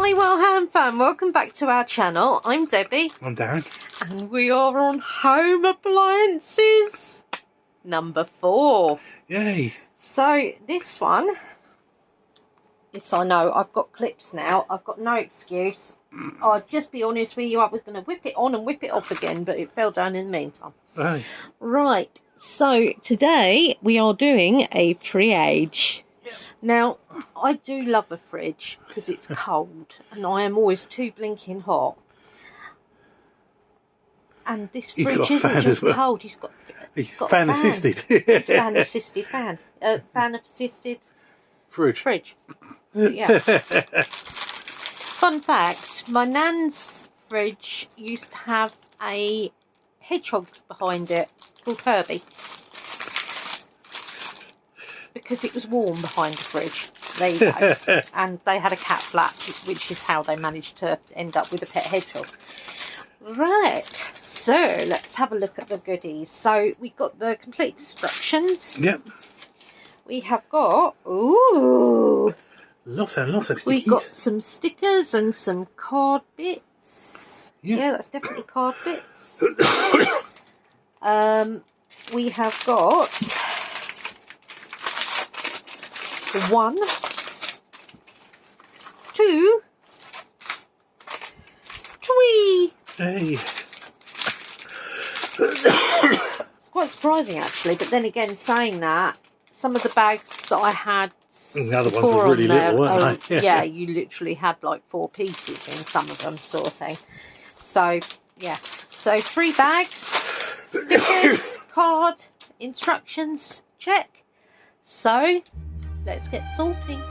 Hi Wellham fan, welcome back to our channel. I'm Debbie. I'm Darren. And we are on home appliances number 4. Yay. So this one, yes I know, I've got clips now, I've got no excuse. I'll just be honest with you, I was going to whip it on and whip it off again, but it fell down in the meantime. Hey. Right, so today we are doing a fridge. Now, I do love a fridge because it's cold and I am always too blinking hot. And this fridge isn't just cold, he's got fan assisted. It's fan assisted fan. Fan assisted Fridge. Yeah. Fun fact, my nan's fridge used to have a hedgehog behind it called Herbie. Because it was warm behind the fridge. There you go. And they had a cat flap, which is how they managed to end up with a pet hedgehog. Right, so let's have a look at the goodies. So we've got the complete instructions. Yep. We have got, ooh, lots of stickies. We've got some stickers and some card bits. Yep. Yeah, that's definitely card bits. We have got 1, 2, 3. Hey. It's quite surprising actually, but then again, saying that, some of the bags that I had The other ones before were really on there, little, weren't they? yeah, you literally had like 4 pieces in some of them, sort of thing. So yeah, so 3 bags, stickers, card, instructions, check. So let's get sorting.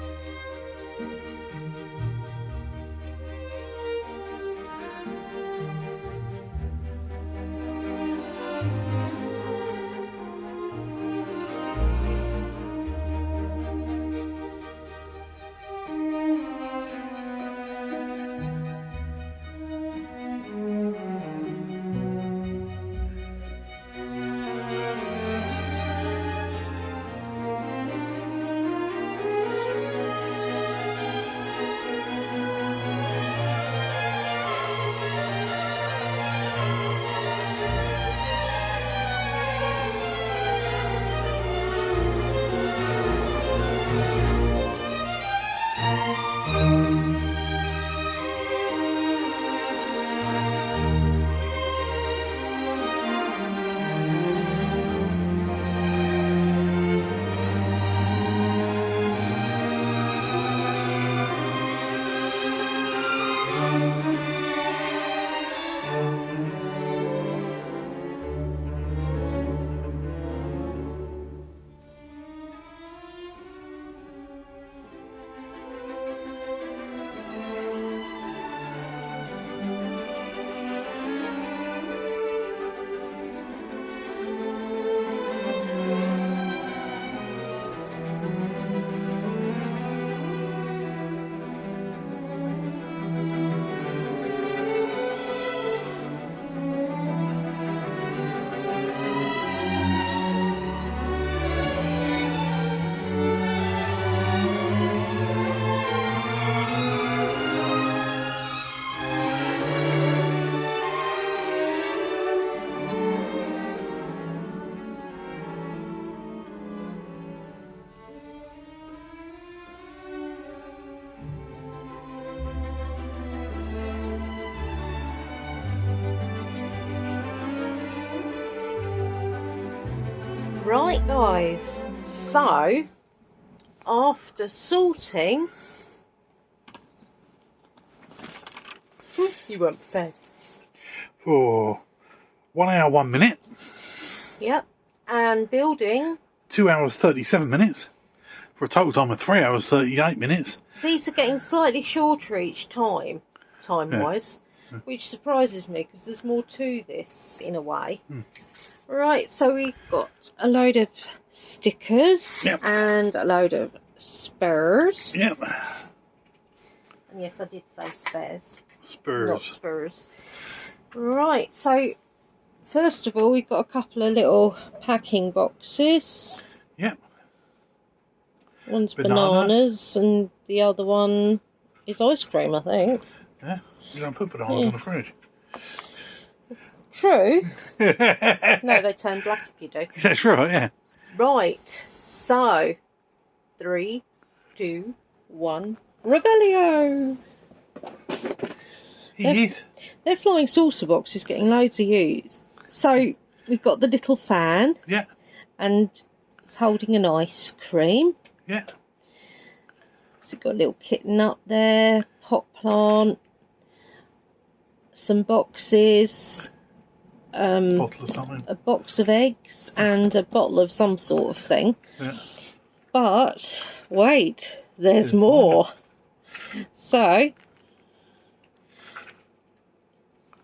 Right guys, so after sorting, you weren't prepared. For 1 hour 1 minute. Yep, and building 2 hours 37 minutes. For a total time of 3 hours 38 minutes. These are getting slightly shorter each time, time-wise, which surprises me because there's more to this in a way. Right, so we've got a load of stickers and a load of spares. Yep. And yes, I did say spares. Spurs. Not spurs. Right, so first of all, we've got a couple of little packing boxes. Yep. One's bananas and the other one is ice cream, I think. Yeah, you don't put bananas in the fridge. True. No, they turn black if you do. That's right, yeah. Right, so 3, 2, 1, Revelio! Their flying saucer box is getting loads of use. So we've got the little fan. Yeah. And it's holding an ice cream. Yeah. So you've got a little kitten up there, pot plant, some boxes, Bottle of something. a box of eggs, and a bottle of some sort of thing. Yeah. But wait, there's more. So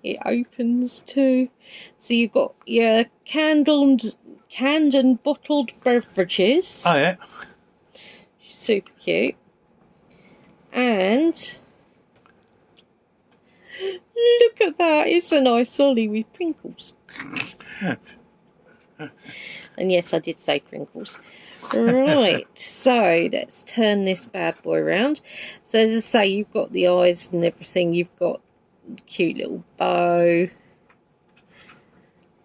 it opens too. So you've got your canned and bottled beverages. Oh, yeah. Super cute. And look at that, it's a nice ollie with Pringles. And yes, I did say Pringles. Right, so let's turn this bad boy around. So as I say, you've got the eyes and everything. You've got the cute little bow.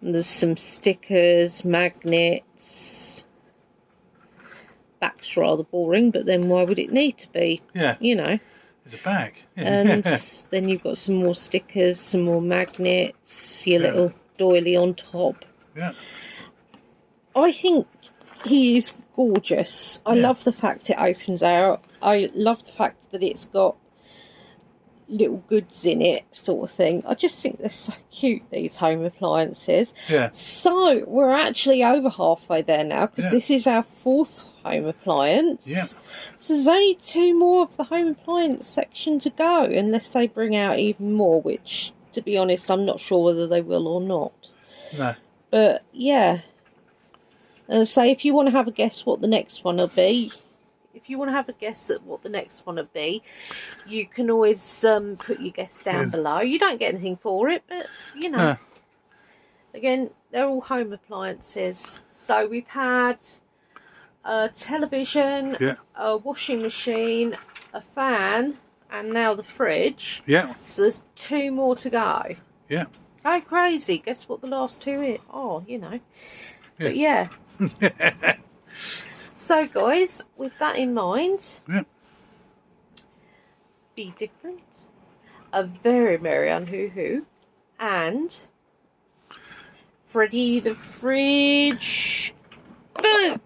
And there's some stickers, magnets. Back's rather boring, but then why would it need to be? Yeah. You know. It's a bag. Yeah. And then you've got some more stickers, some more magnets, your little doily on top. Yeah. I think he is gorgeous. I love the fact it opens out. I love the fact that it's got little goods in it, sort of thing. I just think they're so cute, these home appliances. Yeah. So we're actually over halfway there now, because this is our 4th home appliance. Yeah. So there's only 2 more of the home appliance section to go, unless they bring out even more, which, to be honest, I'm not sure whether they will or not. No. But yeah. And say, if you want to have a guess what the next one will be, you can always put your guess down below. You don't get anything for it, but you know. No. Again, they're all home appliances. So we've had a television, a washing machine, a fan, and now the fridge. Yeah. So there's 2 more to go. Yeah. Go crazy. Guess what the last 2 is? Oh, you know. But yeah. So guys, with that in mind, be different. A very merry unhoo-hoo. And Freddy the Fridge. Boom!